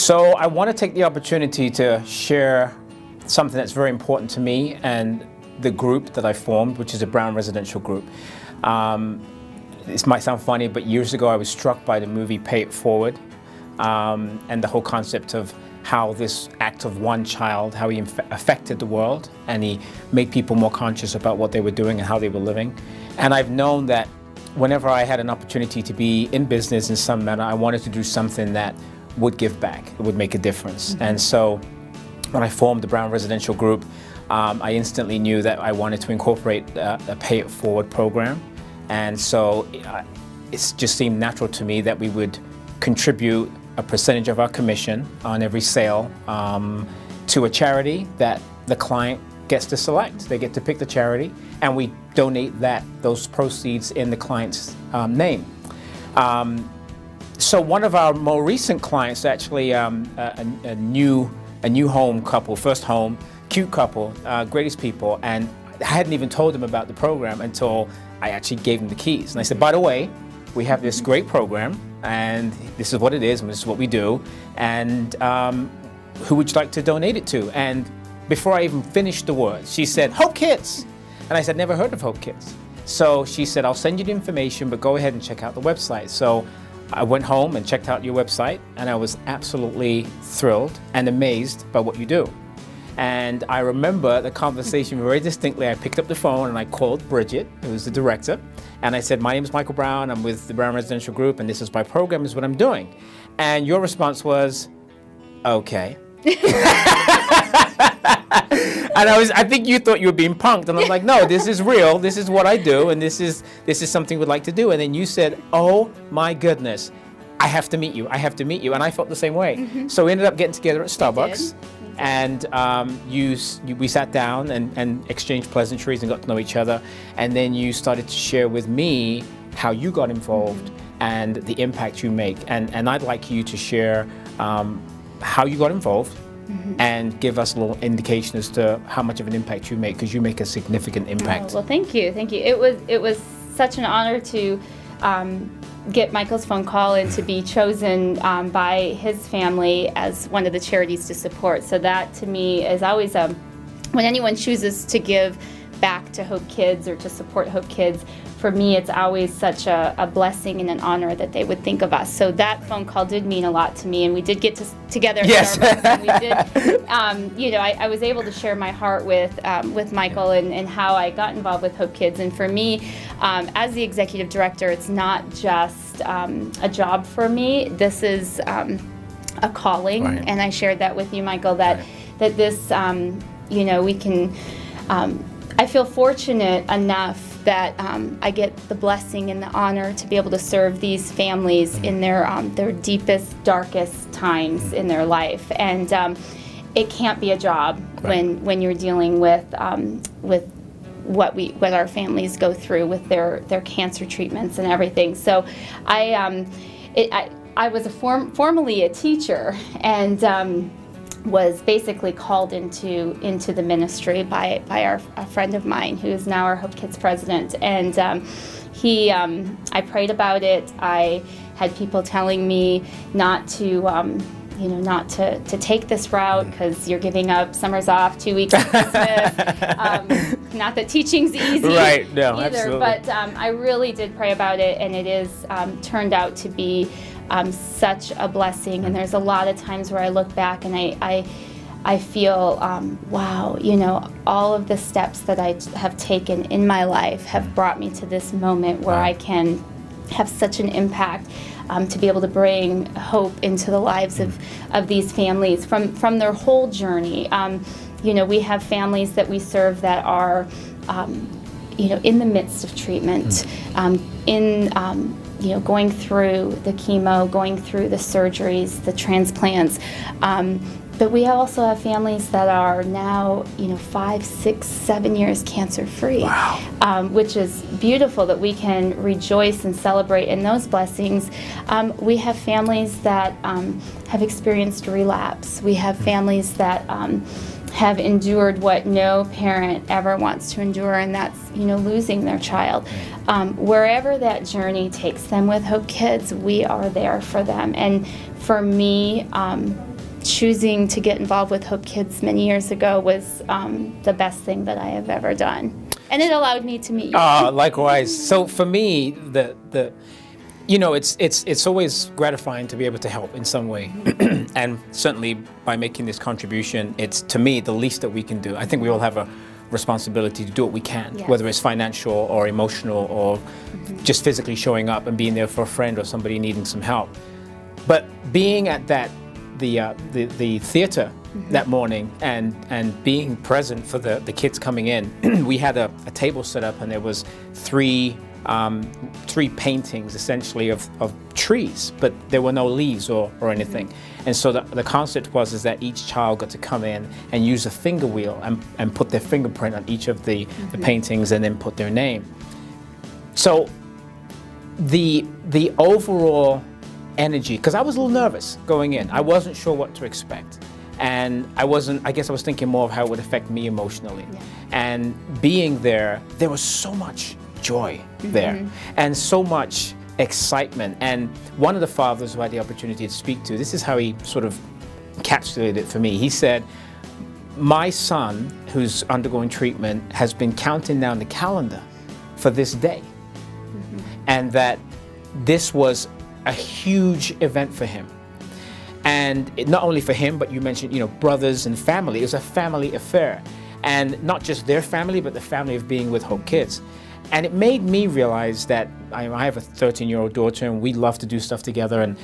So I want to take the opportunity to share something that's very important to me and the group that I formed, which is a Brown residential group. This might sound funny, but years ago I was struck by the movie Pay It Forward, and the whole concept of how this act of one child, how he affected the world, and he made people more conscious about what they were doing and how they were living. And I've known that whenever I had an opportunity to be in business in some manner, I wanted to do something that would give back, it would make a difference. And so when I formed the Brown Residential Group, I instantly knew that I wanted to incorporate a Pay It Forward program. And so it just seemed natural to me that we would contribute a percentage of our commission on every sale to a charity that the client gets to select. They get to pick the charity, and we donate those proceeds in the client's name. So one of our more recent clients, actually a new home couple, first home, cute couple, greatest people, and I hadn't even told them about the program until I actually gave them the keys. And I said, by the way, we have this great program, and this is what it is, and this is what we do, and who would you like to donate it to? And before I even finished the words, she said, HopeKids. And I said, never heard of HopeKids. So she said, I'll send you the information, but go ahead and check out the website. So I went home and checked out your website, and I was absolutely thrilled and amazed by what you do. And I remember the conversation very distinctly. I picked up the phone and I called Bridget, who's the director, and I said, my name is Michael Brown, I'm with the Brown Residential Group, and this is my program, this is what I'm doing. And your response was, okay. And I think you thought you were being punked, and I was like, no, this is real, this is what I do, and this is something we'd like to do. And then you said, oh my goodness, I have to meet you, and I felt the same way. So we ended up getting together at Starbucks, and we sat down and exchanged pleasantries and got to know each other, and then you started to share with me how you got involved and the impact you make, and I'd like you to share how you got involved and give us a little indication as to how much of an impact you make, because you make a significant impact. Oh, well, thank you. It was such an honor to get Michael's phone call and to be chosen by his family as one of the charities to support. So that to me is always when anyone chooses to give back to HopeKids or to support HopeKids, for me it's always such a blessing and an honor that they would think of us. So that phone call did mean a lot to me, and we did get together at Starbucks, and we did I was able to share my heart with Michael and how I got involved with HopeKids. And for me, as the executive director, it's not just a job for me. This is a calling, and I shared that with you, Michael, that this we can I feel fortunate enough that I get the blessing and the honor to be able to serve these families in their deepest, darkest times in their life. And it can't be a job when you're dealing with what our families go through with their cancer treatments and everything. So I was formerly a teacher, and was basically called into the ministry by a friend of mine who is now our HopeKids president. And I prayed about it. I had people telling me not to take this route because you're giving up summers off, 2 weeks of Christmas. Not that teaching's easy right, no, either, absolutely. But I really did pray about it, and it is turned out to be such a blessing. And there's a lot of times where I look back and I feel, wow, all of the steps that I have taken in my life have brought me to this moment where I can have such an impact to be able to bring hope into the lives of these families from their whole journey. We have families that we serve that are, in the midst of treatment, going through the chemo, going through the surgeries, the transplants. But we also have families that are now, 5, 6, 7 years cancer-free. Wow. Which is beautiful that we can rejoice and celebrate in those blessings. We have families that have experienced relapse. We have families that have endured what no parent ever wants to endure, and that's, losing their child. Wherever that journey takes them with HopeKids, we are there for them. And for me, choosing to get involved with Hope Kids many years ago was the best thing that I have ever done. And it allowed me to meet you. Likewise. So for me, it's always gratifying to be able to help in some way. And certainly by making this contribution, it's, to me, the least that we can do. I think we all have a responsibility to do what we can, Yes. whether it's financial or emotional or just physically showing up and being there for a friend or somebody needing some help. But being at the theater that morning and being present for the kids coming in, we had a table set up and there was three paintings essentially of trees, but there were no leaves or anything. And so the concept was that each child got to come in and use a finger wheel and put their fingerprint on each of the paintings and then put their name. So the overall energy, because I was a little nervous going in. I wasn't sure what to expect. And I guess I was thinking more of how it would affect me emotionally. Yeah. And being there was so much joy there and so much excitement. And one of the fathers who I had the opportunity to speak to, this is how he sort of encapsulated it for me. He said, my son, who's undergoing treatment, has been counting down the calendar for this day. And that this was a huge event for him. And not only for him, but you mentioned, brothers and family. It was a family affair. And not just their family, but the family of being with Hope Kids. And it made me realize that I have a 13-year-old daughter and we love to do stuff together.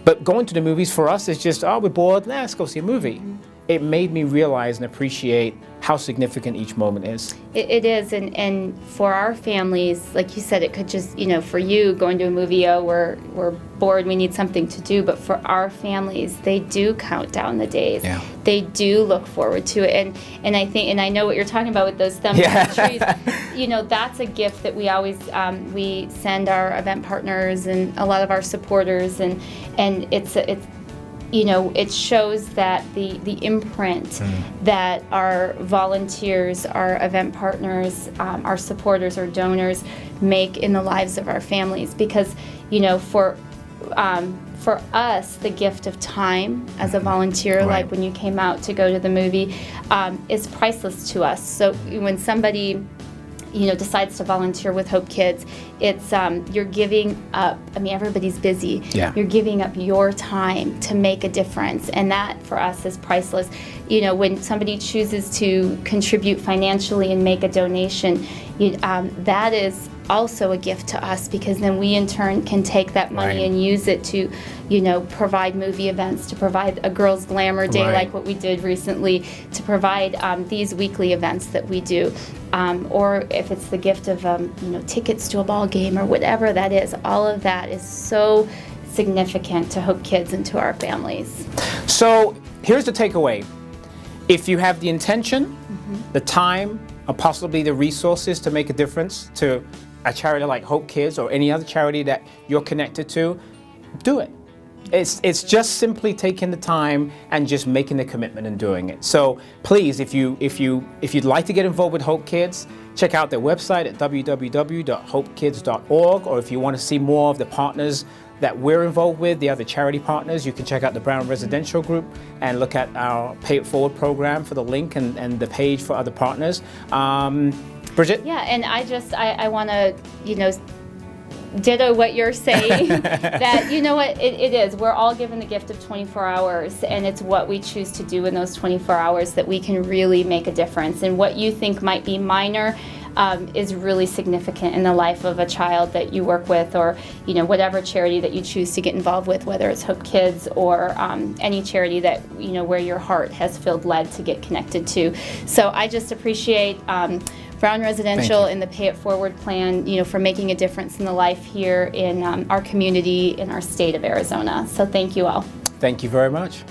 But going to the movies for us is just, we're bored, let's go see a movie. It made me realize and appreciate how significant each moment is. It is, and for our families, like you said, it could just, for you, going to a movie, we're bored, we need something to do, but for our families, they do count down the days. Yeah. They do look forward to it, and I think, and I know what you're talking about with those thumbprint trees, that's a gift that we always, we send our event partners and a lot of our supporters, and it's it shows that the imprint that our volunteers, our event partners, our supporters or donors make in the lives of our families. Because, for us, the gift of time as a volunteer, like when you came out to go to the movie, is priceless to us. So when somebody decides to volunteer with Hope Kids, it's you're giving up. I mean, everybody's busy. Yeah. You're giving up your time to make a difference, and that for us is priceless. When somebody chooses to contribute financially and make a donation, that is also a gift to us, because then we in turn can take that money and use it to, provide movie events, to provide a girls' glamour day like what we did recently, to provide these weekly events that we do, or if it's the gift of tickets to a ball game or whatever that is. All of that is so significant to Hope Kids and to our families. So here's the takeaway: if you have the intention, the time, or possibly the resources to make a difference to a charity like Hope Kids or any other charity that you're connected to, do it. It's just simply taking the time and just making the commitment and doing it. So please, if you'd like to get involved with Hope Kids, check out their website at www.hopekids.org, or if you want to see more of the partners that we're involved with, the other charity partners, you can check out the Brown Residential Group and look at our Pay It Forward program for the link and the page for other partners. Bridget? Yeah, and I want to, ditto what you're saying, that, it is. We're all given the gift of 24 hours, and it's what we choose to do in those 24 hours that we can really make a difference. And what you think might be minor is really significant in the life of a child that you work with, or, whatever charity that you choose to get involved with, whether it's Hope Kids or any charity that, where your heart has felt led to get connected to. So I just appreciate Brown Residential and the Pay It Forward plan, for making a difference in the life here in our community, in our state of Arizona. So thank you all. Thank you very much.